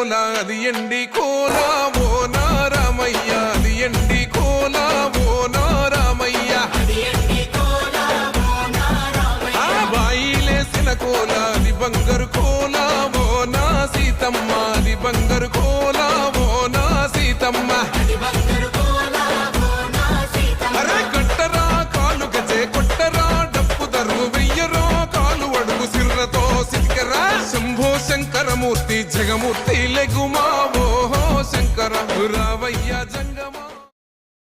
కోల అది ఎండి కోల ఓ నారామయ్య అది ఎండి కోల ఓ నారామయ్య ఆ బాయిలేసిన కోల అది బంగారు కోల ఓ నా సీతమ్మ అది బంగారు కోల ఓ నా సీతమ్మ అరే కట్టరా కాలు గజే కొట్టరా డప్పు దరువు వెయ్యరో కాలు అడుగు సిర్రతో సిరికరా శంభో శంకరమూర్తి జగమూర్తి లెగుమా ఓ శంకర రావయ్య జంగ